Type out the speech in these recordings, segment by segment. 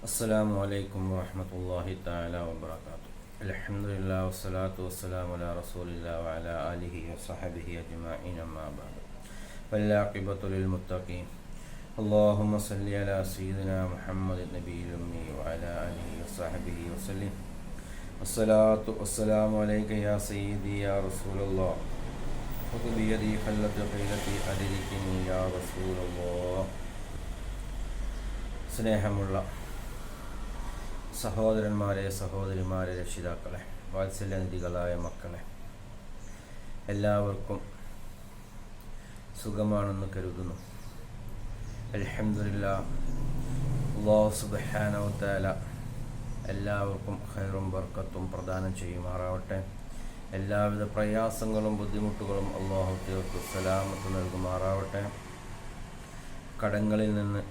السلام عليكم ورحمة الله تعالى وبركاته. الحمد لله والصلاة والسلام على رسول الله وعلى آله وصحبه أجمعين أما بعد. والعاقبة للمتقين. اللهم صل على سيدنا محمد النبي الأمي وعلى آله وصحبه وسلم. الصلاة والسلام عليك يا سيدي يا رسول الله. خذ بيدي خلت خيلتي أدركني يا رسول الله. സ്നേഹമുള്ള സഹോദരന്മാരെ, സഹോദരിമാരെ, രക്ഷിതാക്കളെ, വാത്സല്യനിധികളായ മക്കളെ, എല്ലാവർക്കും സുഖമാണെന്ന് കരുതുന്നു. അൽഹംദുലില്ലാഹ്, അല്ലാഹു സുബ്ഹാനഹു വ തആല എല്ലാവർക്കും ഖൈറും ബർക്കത്തും പ്രദാനം ചെയ്യുമാറാവട്ടെ. എല്ലാവിധ പ്രയാസങ്ങളും ബുദ്ധിമുട്ടുകളും അല്ലാഹു തീർത്ത് സലാമത്ത് നൽകുമാറാവട്ടെ. കടങ്ങളിൽ നിന്ന്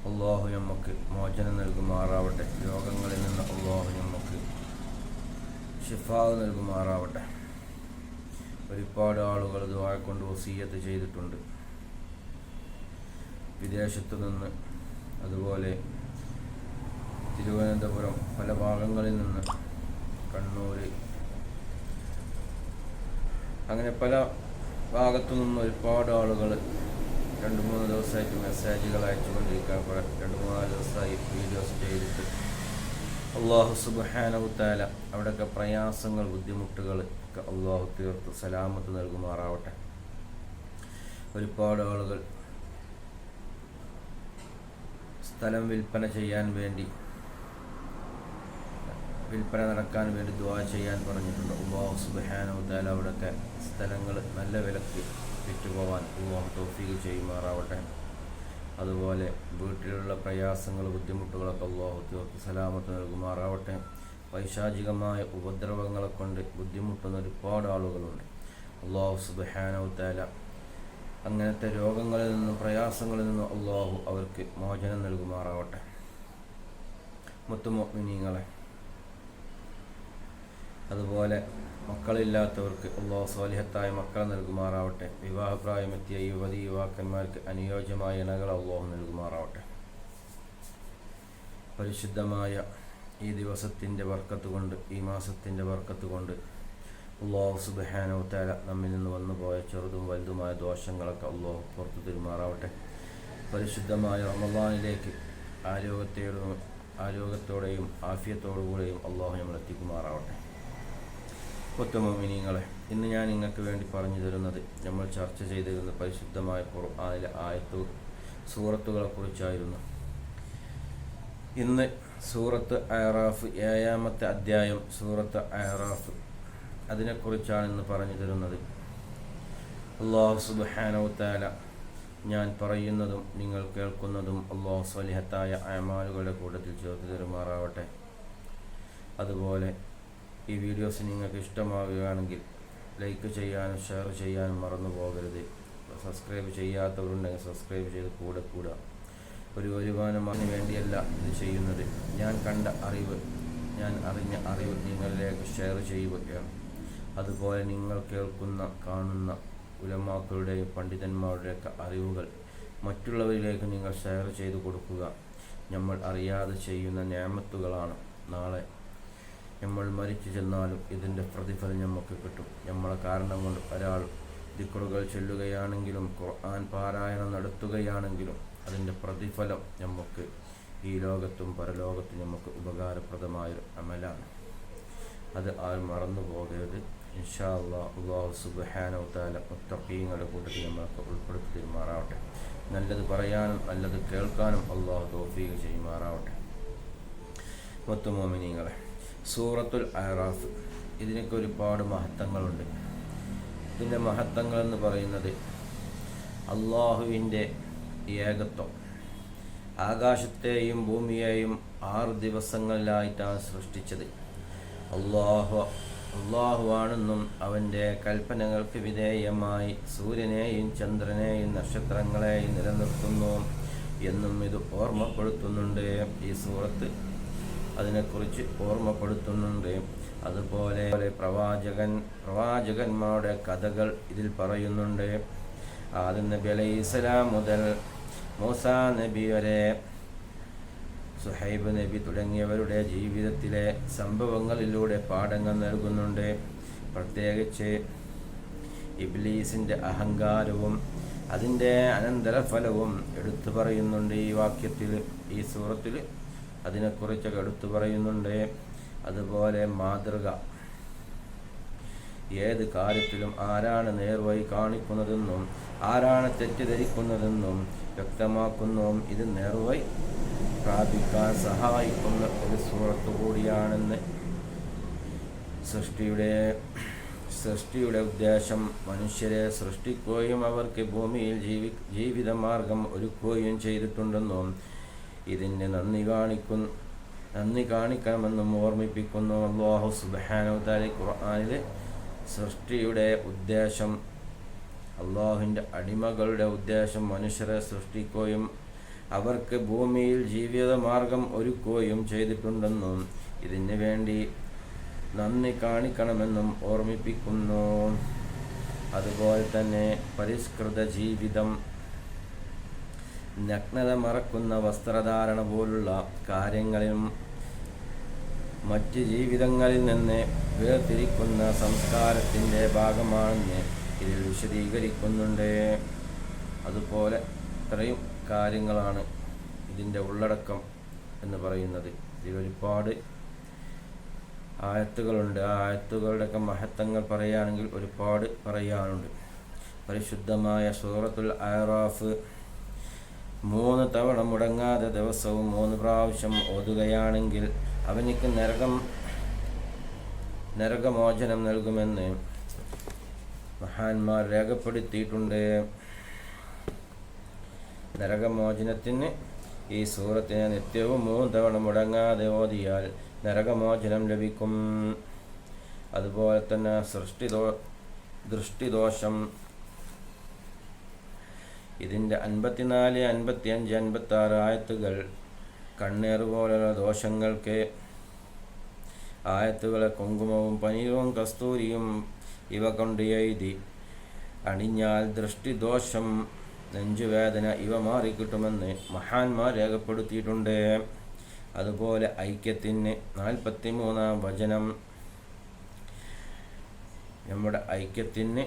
അള്ളാഹു നമുക്ക് മോചനം നൽകുമാറാവട്ടെ. രോഗങ്ങളിൽ നിന്ന് അള്ളാഹു നമുക്ക് ശിഫാവ് നൽകുമാറാവട്ടെ. ഒരുപാട് ആളുകൾ ദുആ കൊണ്ട് വസിയ്യത്ത് ചെയ്തിട്ടുണ്ട്. വിദേശത്തു നിന്ന്, അതുപോലെ തിരുവനന്തപുരം, പല ഭാഗങ്ങളിൽ നിന്ന്, കണ്ണൂർ, അങ്ങനെ പല ഭാഗത്തു നിന്ന് ഒരുപാട് ആളുകൾ 2-3 ദിവസമായിട്ട് മെസ്സേജുകൾ അയച്ചുകൊണ്ടിരിക്കുകയാണ്. 2-3 ദിവസമായി വീഡിയോസ് ചെയ്തിട്ട് അള്ളാഹു സുബ്ഹാനഹു വ തആല അവിടെയൊക്കെ പ്രയാസങ്ങൾ, ബുദ്ധിമുട്ടുകൾ ഒക്കെ അള്ളാഹു തീർത്ത് സലാമത്ത് നൽകുമാറാവട്ടെ. ഒരുപാട് ആളുകൾ സ്ഥലം വിൽപ്പന നടക്കാൻ വേണ്ടി ദുആ ചെയ്യാൻ പറഞ്ഞിട്ടുണ്ട്. അല്ലാഹു സുബ്ഹാനഹു വ തആല അവിടെയൊക്കെ സ്ഥലങ്ങൾ നല്ല വിലക്ക് വിറ്റുപോകാൻ അല്ലാഹു തൗഫീഖ് ചെയ്യുമാറാവട്ടെ. അതുപോലെ വീട്ടിലുള്ള പ്രയാസങ്ങൾ, ബുദ്ധിമുട്ടുകളൊക്കെ അല്ലാഹു തീർത്ത് സലാമത്ത് നൽകുമാറാവട്ടെ. പൈശാചികമായ ഉപദ്രവങ്ങളെ കൊണ്ട് ബുദ്ധിമുട്ടുന്ന ഒരുപാട് ആളുകളുണ്ട്. അല്ലാഹു സുബ്ഹാനഹു വ തആല അങ്ങനത്തെ രോഗങ്ങളിൽ നിന്നും പ്രയാസങ്ങളിൽ നിന്നും അല്ലാഹു അവർക്ക് മോചനം നൽകുമാറാവട്ടെ. മുത്തുമുഅ്മിനീങ്ങളെ, അതുപോലെ മക്കളില്ലാത്തവർക്ക് അല്ലാഹു സ്വാലിഹത്തായ മക്കളെ നൽകുമാറാവട്ടെ. വിവാഹപ്രായമെത്തിയ യുവാക്കന്മാർക്ക് അനുയോജ്യമായ ഇണകൾ അല്ലാഹു നൽകുമാറാവട്ടെ. പരിശുദ്ധമായ ഈ ദിവസത്തിൻ്റെ ബർക്കത്ത് കൊണ്ട്, ഈ മാസത്തിൻ്റെ ബർക്കത്ത് കൊണ്ട് അല്ലാഹു സുബ്ഹാനഹു വ തആല നമ്മിൽ നിന്ന് വന്നുപോയ ചെറുതും വലുതുമായ ദോഷങ്ങളൊക്കെ അല്ലാഹു പുറത്തു തരുമാറാവട്ടെ. പരിശുദ്ധമായ റമളാനിലേക്ക് ആരോഗ്യത്തോടെയും ആഫിയത്തോടുകൂടെയും അല്ലാഹു നമ്മൾ എത്തിക്കുമാറാവട്ടെ. മുഅ്മിനീങ്ങളെ, ഇന്ന് ഞാൻ നിങ്ങൾക്ക് വേണ്ടി പറഞ്ഞു തരുന്നത്, നമ്മൾ ചർച്ച ചെയ്തിരുന്ന പരിശുദ്ധമായ ഖുർആനിലെ സൂറത്തുകളെ കുറിച്ചായിരുന്നു. ഇന്ന് സൂറത്ത് അഅറാഫ്, 7-ാമത്തെ അധ്യായം സൂറത്ത് അഅറാഫ്, അതിനെക്കുറിച്ചാണ് ഇന്ന് പറഞ്ഞു തരുന്നത്. അല്ലാഹു സുബ്ഹാനഹു വ തആല ഞാൻ പറയുന്നതും നിങ്ങൾ കേൾക്കുന്നതും അല്ലാഹു സ്വാലിഹത്തായ അമാലുകളുടെ കൂട്ടത്തിൽ ചേർത്ത് തരുമാറാവട്ടെ. അതുപോലെ ഈ വീഡിയോസ് നിങ്ങൾക്ക് ഇഷ്ടമാവുകയാണെങ്കിൽ ലൈക്ക് ചെയ്യാനും ഷെയർ ചെയ്യാനും മറന്നു പോകരുത്. സബ്സ്ക്രൈബ് ചെയ്യാത്തവരുണ്ടെങ്കിൽ സബ്സ്ക്രൈബ് ചെയ്ത് കൂടുക. ഒരു വരുമാനത്തിന് വേണ്ടിയല്ല ഇത് ചെയ്യുന്നത്. ഞാൻ കണ്ട അറിവ്, ഞാൻ അറിഞ്ഞ അറിവ് നിങ്ങളിലേക്ക് ഷെയർ ചെയ്യുകയാണ്. അതുപോലെ നിങ്ങൾ കേൾക്കുന്ന, കാണുന്ന ഉലമാക്കളുടെയും പണ്ഡിതന്മാരുടെയൊക്കെ അറിവുകൾ മറ്റുള്ളവരിലേക്ക് നിങ്ങൾ ഷെയർ ചെയ്ത് കൊടുക്കുക. നമ്മൾ അറിയാതെ ചെയ്യുന്ന നിഅമത്തുകളാണ്. നാളെ നമ്മൾ മരിച്ചു ചെന്നാലും ഇതിൻ്റെ പ്രതിഫലം നമുക്ക് കിട്ടും. നമ്മളെ കാരണം കൊണ്ട് ഒരാൾ ദിക്റുകൾ ചൊല്ലുകയാണെങ്കിലും, ഖുർആൻ പാരായണം നടത്തുകയാണെങ്കിലും അതിൻ്റെ പ്രതിഫലം നമുക്ക് ഈ ലോകത്തും പരലോകത്തും നമുക്ക് ഉപകാരപ്രദമായൊരു അമലാണ്. അത് ആരും മറന്നു പോകരുത്. ഇൻഷാ അല്ലാഹ് അല്ലാഹു സുബ്ഹാനഹു വ തആല മുത്തഖീങ്ങളുടെ കൂട്ടത്തിൽ നമ്മൾക്ക് ഉൾപ്പെടുത്തി തരുമാറാവട്ടെ. നല്ലത് പറയാനും നല്ലത് കേൾക്കാനും അല്ലാഹു തൗഫീഖ് ചെയ്യുമാറാവട്ടെ. മുഅ്മിനീങ്ങളെ, സൂറത്തുൽ അഅറാഫ്, ഇതിനൊക്കെ ഒരുപാട് മഹത്വങ്ങളുണ്ട്. ഇതിൻ്റെ മഹത്വങ്ങളെന്ന് പറയുന്നത് അള്ളാഹുവിൻ്റെ ഏകത്വം. ആകാശത്തെയും ഭൂമിയെയും 6 ദിവസങ്ങളിലായിട്ടാണ് സൃഷ്ടിച്ചത്. അള്ളാഹുവാണെന്നും അവൻ്റെ കൽപ്പനകൾക്ക് വിധേയമായി സൂര്യനെയും ചന്ദ്രനെയും നക്ഷത്രങ്ങളെയും നിലനിർത്തുന്നു എന്നും ഇത് ഓർമ്മപ്പെടുത്തുന്നുണ്ട്. ഈ സൂറത്ത് അതിനെക്കുറിച്ച് ഓർമ്മപ്പെടുത്തുന്നുണ്ട്. അതുപോലെ പ്രവാചകന്മാരുടെ കഥകൾ ഇതിൽ പറയുന്നുണ്ട്. ആദം നബി അലൈഹിസ്സലാം മുതൽ മൂസാ നബി വരെ സുഹൈബ് നബി തുടങ്ങിയവരുടെ ജീവിതത്തിലെ സംഭവങ്ങളിലൂടെ പാഠങ്ങൾ നൽകുന്നുണ്ട്. പ്രത്യേകിച്ച് ഇബ്ലീസിൻ്റെ അഹങ്കാരവും അതിൻ്റെ അനന്തരഫലവും എടുത്തു പറയുന്നുണ്ട് ഈ വാക്യത്തിൽ, ഈ സൂറത്തിൽ അതിനെക്കുറിച്ചൊക്കെ എടുത്തു പറയുന്നുണ്ട്. അതുപോലെ മാതൃക, ഏത് കാര്യത്തിലും ആരാണ് നേർവഴി കാണിക്കുന്നതെന്നും ആരാണ് തെറ്റിദ്ധരിക്കുന്നതെന്നും വ്യക്തമാക്കുന്നതും ഇത് നേർവഴി പ്രാപിക്കാൻ സഹായിക്കുന്ന ഒരു സൂറത്ത് കൂടിയാണെന്ന്. സൃഷ്ടിയുടെ ഉദ്ദേശം മനുഷ്യരെ സൃഷ്ടിക്കുകയും അവർക്ക് ഭൂമിയിൽ ജീവിതമാർഗം ഒരുക്കുകയും ചെയ്തിട്ടുണ്ടെന്നും ഇതിന് നന്ദി കാണിക്കണമെന്നും ഓർമ്മിപ്പിക്കുന്നു. അല്ലാഹു സുബ്ഹാനഹു വ തആല ഖുർആനിൽ സൃഷ്ടിയുടെ ഉദ്ദേശം, അള്ളാഹുവിൻ്റെ അടിമകളുടെ ഉദ്ദേശം മനുഷ്യരെ സൃഷ്ടിക്കുകയും അവർക്ക് ഭൂമിയിൽ ജീവിതമാർഗം ഒരുക്കുകയും ചെയ്തിട്ടുണ്ടെന്നും ഇതിനു വേണ്ടി നന്ദി കാണിക്കണമെന്നും ഓർമ്മിപ്പിക്കുന്നു. അതുപോലെ തന്നെ പരിഷ്കൃത ജീവിതം, നഗ്നത മറക്കുന്ന വസ്ത്രധാരണ പോലുള്ള കാര്യങ്ങളിലും മറ്റ് ജീവിതങ്ങളിൽ നിന്ന് വേർതിരിക്കുന്ന സംസ്കാരത്തിൻ്റെ ഭാഗമാണെന്ന് ഇതിൽ വിശദീകരിക്കുന്നുണ്ട്. അതുപോലെ ഇത്രയും കാര്യങ്ങളാണ് ഇതിൻ്റെ ഉള്ളടക്കം എന്ന് പറയുന്നത്. ഇതിലൊരുപാട് ആയത്തുകളുണ്ട്. ആ ആയത്തുകളുടെയൊക്കെ മഹത്വങ്ങൾ പറയുകയാണെങ്കിൽ ഒരുപാട് പറയാനുണ്ട്. പരിശുദ്ധമായ സൂറത്തുൽ അഅറാഫ് 3 തവണ മുടങ്ങാതെ ദിവസവും 3 പ്രാവശ്യം ഓതുകയാണെങ്കിൽ അവനിക്ക് നരകമോചനം നൽകുമെന്ന് മഹാന്മാർ രേഖപ്പെടുത്തിയിട്ടുണ്ട്. നരകമോചനത്തിന് ഈ സൂറത്തിനെ നിത്യവും 3 തവണ മുടങ്ങാതെ ഓതിയാൽ നരകമോചനം ലഭിക്കും. അതുപോലെ തന്നെ ദൃഷ്ടിദോഷം, ഇതിൻ്റെ 54, 55, 56 ആയത്തുകൾ കണ്ണേറ് പോലുള്ള ദോഷങ്ങൾക്ക് ആയത്തുകളെ കുങ്കുമവും പനീറും കസ്തൂരിയും ഇവ കൊണ്ട് എഴുതി അണിഞ്ഞാൽ ദൃഷ്ടിദോഷം, നെഞ്ചുവേദന ഇവ മാറിക്കിട്ടുമെന്ന് മഹാന്മാർ രേഖപ്പെടുത്തിയിട്ടുണ്ട്. അതുപോലെ ഐക്യത്തിന് 43-ാം വചനം, നമ്മുടെ ഐക്യത്തിന്,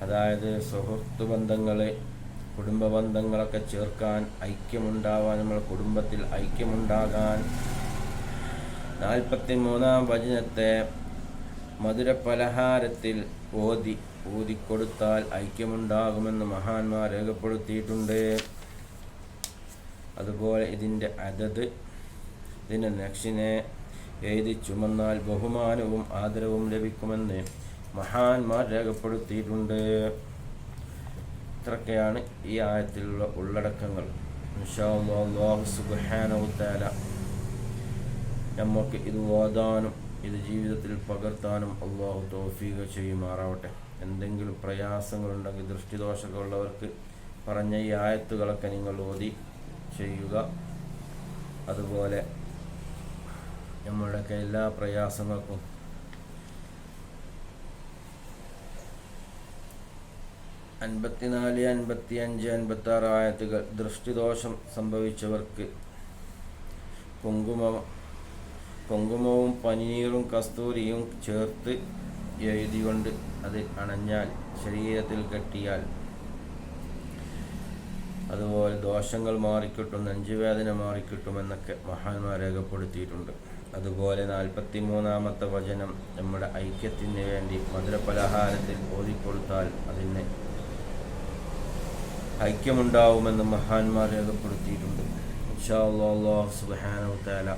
അതായത് സുഹൃത്ത് ബന്ധങ്ങൾ, കുടുംബ ബന്ധങ്ങളൊക്കെ ചേർക്കാൻ, ഐക്യമുണ്ടാവാൻ, നമ്മുടെ കുടുംബത്തിൽ ഐക്യമുണ്ടാകാൻ 43-ാം വചനത്തെ മധുരപലഹാരത്തിൽ ഊതിക്കൊടുത്താൽ ഐക്യമുണ്ടാകുമെന്ന് മഹാന്മാർ രേഖപ്പെടുത്തിയിട്ടുണ്ട്. അതുപോലെ ഇതിൻ്റെ ഇതിൻ്റെ നക്ഷനെ എഴുതി ചുമന്നാൽ ബഹുമാനവും ആദരവും ലഭിക്കുമെന്ന് മഹാന്മാർ രേഖപ്പെടുത്തിയിട്ടുണ്ട്. ഇത്രയൊക്കെയാണ് ഈ ആയത്തിലുള്ള ഉള്ളടക്കങ്ങൾ. ഇൻഷാ അല്ലാഹു സുബ്ഹാനഹു വ തആല നമുക്ക് ഇത് ഓതാനും ഇത് ജീവിതത്തിൽ പകർത്താനും അള്ളാഹു തൗഫീഖ് ചെയ്യുമാറാവട്ടെ. എന്തെങ്കിലും പ്രയാസങ്ങളുണ്ടെങ്കിൽ ദൃഷ്ടിദോഷങ്ങളുള്ളവർക്ക് പറഞ്ഞ ഈ ആയത്തുകളൊക്കെ നിങ്ങൾ ഓതി ചെയ്യുക. അതുപോലെ നമ്മളുടെയൊക്കെ എല്ലാ പ്രയാസങ്ങൾക്കും 54, 55, 56 ആയത്തുകൾ ദൃഷ്ടിദോഷം സംഭവിച്ചവർക്ക് കുങ്കുമവും പനീറും കസ്തൂരിയും ചേർത്ത് എഴുതികൊണ്ട് അത് അണഞ്ഞാൽ, ശരീരത്തിൽ കെട്ടിയാൽ അതുപോലെ ദോഷങ്ങൾ മാറിക്കിട്ടും, നെഞ്ചുവേദന മാറിക്കിട്ടുമെന്നൊക്കെ മഹാന്മാർ രേഖപ്പെടുത്തിയിട്ടുണ്ട്. അതുപോലെ 43-ാമത്തെ വചനം നമ്മുടെ ഐക്യത്തിന് വേണ്ടി മധുരപലഹാരത്തിൽ ഓതിക്കൊടുത്താൽ അതിന് ഐക്യമുണ്ടാവുമെന്ന് മഹാന്മാർ രേഖപ്പെടുത്തിയിട്ടുണ്ട്. ഇൻഷാ അല്ലാഹു സുബ്ഹാനഹു വ തആല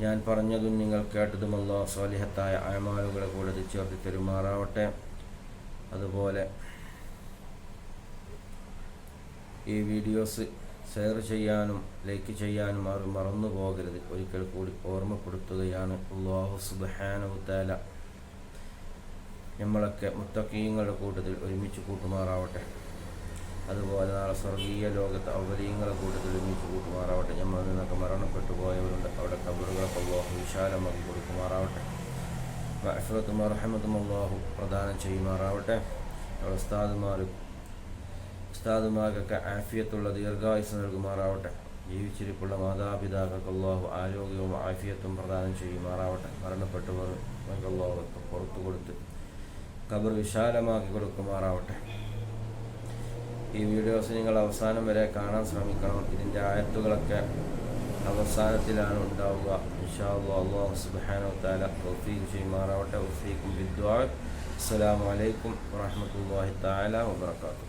ഞാൻ പറഞ്ഞതും നിങ്ങൾ കേട്ടതും അല്ലാഹു സ്വാലിഹത്തായ അഅമാലുകളെ കൂടെ ചേർത്ത് തരുമാറാവട്ടെ. അതുപോലെ ഈ വീഡിയോസ് ഷെയർ ചെയ്യാനും ലൈക്ക് ചെയ്യാനും ആരും മറന്നു പോകരുത്. ഒരിക്കൽ കൂടി ഓർമ്മപ്പെടുത്തുകയാണ്. അല്ലാഹു സുബ്ഹാനഹു വ തആല നമ്മളൊക്കെ മുത്തഖീങ്ങളുടെ കൂട്ടത്തിൽ ഒരുമിച്ച് കൂട്ടുമാറാവട്ടെ. അതുപോലെ നാളെ സ്വർഗീയ ലോകത്ത് അവലീങ്ങളുടെ കൂട്ടത്തിൽ ഒരുമിച്ച് കൂട്ടുമാറാവട്ടെ. നമ്മളിൽ നിന്നൊക്കെ മരണപ്പെട്ടു പോയവരുണ്ട്, അവിടെ ഖബറുകളൊക്കെ അല്ലാഹു വിശാലമാക്കി കൊടുക്കുമാറാവട്ടെ. മഗ്ഫിറത്തും റഹ്മത്തും അല്ലാഹു പ്രദാനം ചെയ്യുമാറാവട്ടെ. ഉസ്താദുമാരും ഉസ്താദുമാർക്കൊക്കെ ആഫിയത്തുള്ള ദീർഘായുസ് നൽകുമാറാവട്ടെ. ജീവിച്ചിരിപ്പുള്ള മാതാപിതാക്കൾക്ക് അള്ളാഹു ആരോഗ്യവും ആഫിയത്തും പ്രദാനം ചെയ്യുമാറാവട്ടെ. മരണപ്പെട്ടവർ അള്ളാഹുവൊക്കെ പുറത്തു കൊടുത്ത് ഖബർ വിശാലമാക്കി കൊടുക്കുമാറാവട്ടെ. ഈ വീഡിയോസ് നിങ്ങൾ അവസാനം വരെ കാണാൻ ശ്രമിക്കണം. ഇതിൻ്റെ ആയത്തുകളൊക്കെ അവസാനത്തിലാണ് ഉണ്ടാവുക. ഇൻഷാ അല്ലാഹ് അല്ലാഹു സുബ്ഹാനഹു വ തആല തൗഫീഖ് ചെയ്യുമാറാവട്ടെ. വഫീക്കും ബിദ്ദുആ. അസ്സലാമു അലൈക്കും വറഹ്മത്തുള്ളാഹി തആല വബറകാതുഹു.